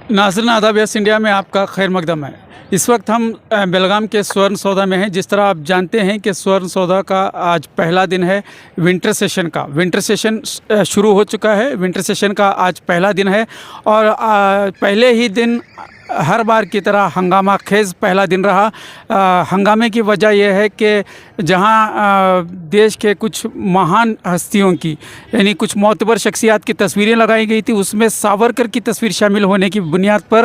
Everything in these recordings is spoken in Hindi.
नाज़रीन आदाब, यस इंडिया में आपका खैर मकदम है। इस वक्त हम बेलगाम के स्वर्ण सौदा में हैं। जिस तरह आप जानते हैं कि स्वर्ण सौदा का आज पहला दिन है विंटर सेशन का। विंटर सेशन शुरू हो चुका है। विंटर सेशन का आज पहला दिन है और पहले ही दिन हर बार की तरह हंगामा खेज़ पहला दिन रहा। हंगामे की वजह यह है कि जहां देश के कुछ महान हस्तियों की यानी कुछ मोतबर शख्सियात की तस्वीरें लगाई गई थी, उसमें सावरकर की तस्वीर शामिल होने की बुनियाद पर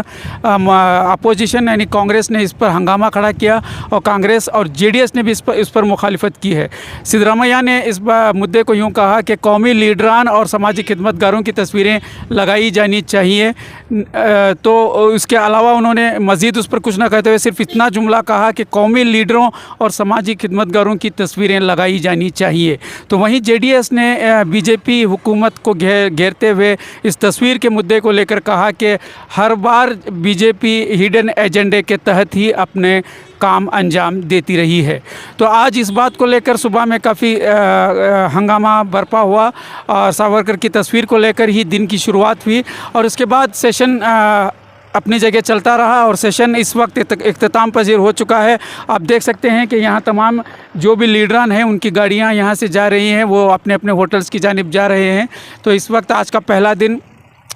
अपोजिशन यानी कांग्रेस ने इस पर हंगामा खड़ा किया और कांग्रेस और जेडीएस ने भी इस पर मुखालिफत की है। सिद्धरामैया ने इस मुद्दे को यूँ कहा कि कौमी लीडरान और समाजी खिदमतगारों की तस्वीरें लगाई जानी चाहिए। तो उसके अलावा उन्होंने मज़ीद उस पर कुछ ना कहते हुए सिर्फ इतना जुमला कहा कि कौमी लीडरों और समाजी खिदमतगारों की तस्वीरें लगाई जानी चाहिए। तो वहीं जेडीएस ने बीजेपी हुकूमत को घेरते हुए इस तस्वीर के मुद्दे को लेकर कहा कि हर बार बीजेपी हिडन एजेंडे के तहत ही अपने काम अंजाम देती रही है। तो आज इस बात को लेकर सुबह में काफ़ी हंगामा बरपा हुआ और सावरकर की तस्वीर को लेकर ही दिन की शुरुआत हुई और उसके बाद सेशन अपनी जगह चलता रहा और सेशन इस वक्त इख्तिताम पजीर हो चुका है। आप देख सकते हैं कि यहाँ तमाम जो भी लीडरान हैं उनकी गाड़ियाँ यहाँ से जा रही हैं, वो अपने अपने होटल्स की जानिब जा रहे हैं। तो इस वक्त आज का पहला दिन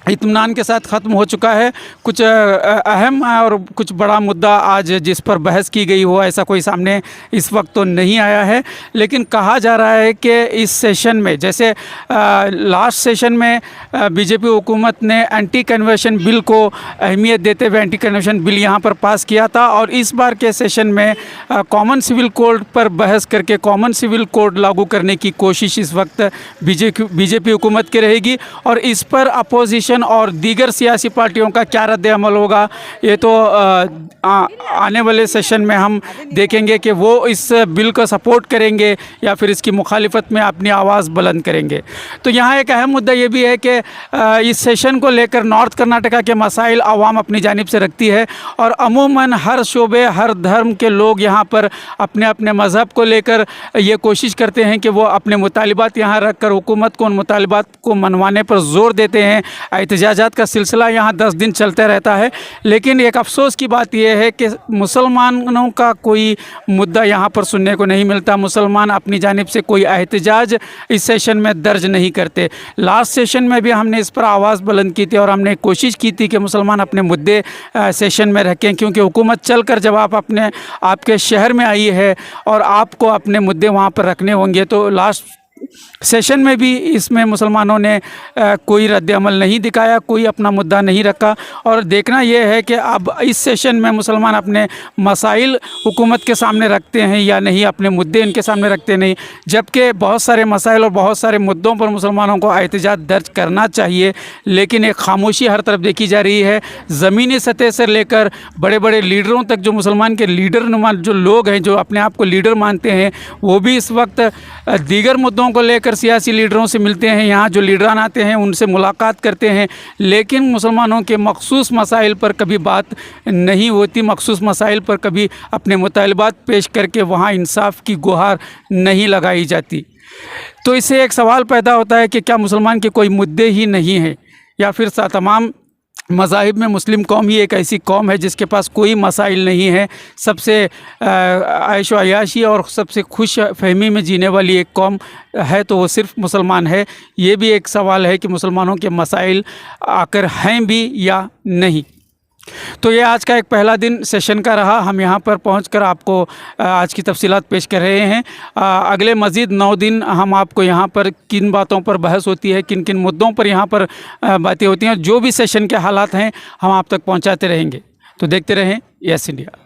इत्मीनान के साथ ख़त्म हो चुका है। कुछ अहम और कुछ बड़ा मुद्दा आज जिस पर बहस की गई हो ऐसा कोई सामने इस वक्त तो नहीं आया है, लेकिन कहा जा रहा है कि इस सेशन में जैसे लास्ट सेशन में बीजेपी हुकूमत ने एंटी कन्वर्शन बिल को अहमियत देते हुए एंटी कन्वर्शन बिल यहाँ पर पास किया था और इस बार के सेशन में कॉमन सिविल कोड पर बहस करके कॉमन सिविल कोड लागू करने की कोशिश इस वक्त बीजेपी हुकूमत की रहेगी और इस पर अपोजिशन और दीगर सियासी पार्टियों का क्या रद्द अमल होगा ये तो आने वाले सेशन में हम देखेंगे कि वो इस बिल को सपोर्ट करेंगे या फिर इसकी मुखालिफत में अपनी आवाज़ बुलंद करेंगे। तो यहाँ एक अहम मुद्दा ये भी है कि इस सेशन को लेकर नॉर्थ कर्नाटका के मसाइल आवाम अपनी जानिब से रखती है और अमूमन हर शोबे हर धर्म के लोग यहाँ पर अपने अपने मज़हब को लेकर ये कोशिश करते हैं कि वो अपने मुतालिबात यहाँ रख कर हुकूमत को उन मुतालिबात को मनवाने पर ज़ोर देते हैं। एहतजाजात का सिलसिला यहाँ 10 दिन चलते रहता है, लेकिन एक अफसोस की बात यह है कि मुसलमानों का कोई मुद्दा यहाँ पर सुनने को नहीं मिलता। मुसलमान अपनी जानिब से कोई एहतजाज इस सेशन में दर्ज नहीं करते। लास्ट सेशन में भी हमने इस पर आवाज़ बुलंद की थी और हमने कोशिश की थी कि मुसलमान अपने मुद्दे सेशन में रखें, क्योंकि हुकूमत चलकर जब आपके शहर में आई है और आपको अपने मुद्दे वहाँ पर रखने होंगे। तो लास्ट सेशन में भी इसमें मुसलमानों ने कोई रद्द अमल नहीं दिखाया, कोई अपना मुद्दा नहीं रखा और देखना यह है कि अब इस सेशन में मुसलमान अपने मसाइल हुकूमत के सामने रखते हैं या नहीं, अपने मुद्दे इनके सामने रखते नहीं, जबकि बहुत सारे मसाइल और बहुत सारे मुद्दों पर मुसलमानों को एहतजाज दर्ज करना चाहिए, लेकिन एक खामोशी हर तरफ देखी जा रही है। ज़मीनी सतह से लेकर बड़े बड़े लीडरों तक, जो मुसलमान के लीडर नुमा जो लोग हैं, जो अपने आप को लीडर मानते हैं, वो भी इस वक्त दीगर मुद्दों को लेकर सियासी लीडरों से मिलते हैं। यहाँ जो लीडरान आते हैं उनसे मुलाकात करते हैं, लेकिन मुसलमानों के मखसूस मसाइल पर कभी बात नहीं होती, मखसूस मसाइल पर कभी अपने मुतालिबात पेश करके वहाँ इंसाफ की गुहार नहीं लगाई जाती। तो इससे एक सवाल पैदा होता है कि क्या मुसलमान के कोई मुद्दे ही नहीं हैं या फिर तमाम मज़ाहिब में मुस्लिम कौम ही एक ऐसी कौम है जिसके पास कोई मसाइल नहीं है, सबसे ऐश व अयाशी और सबसे खुश फहमी में जीने वाली एक कौम है तो वो सिर्फ मुसलमान है। ये भी एक सवाल है कि मुसलमानों के मसाइल आकर हैं भी या नहीं। तो ये आज का एक पहला दिन सेशन का रहा। हम यहाँ पर पहुँचकर आपको आज की तफसीलात पेश कर रहे हैं। अगले मज़ीद 9 दिन हम आपको यहाँ पर किन बातों पर बहस होती है, किन किन मुद्दों पर यहाँ पर बातें होती हैं, जो भी सेशन के हालात हैं हम आप तक पहुँचाते रहेंगे। तो देखते रहें यस इंडिया।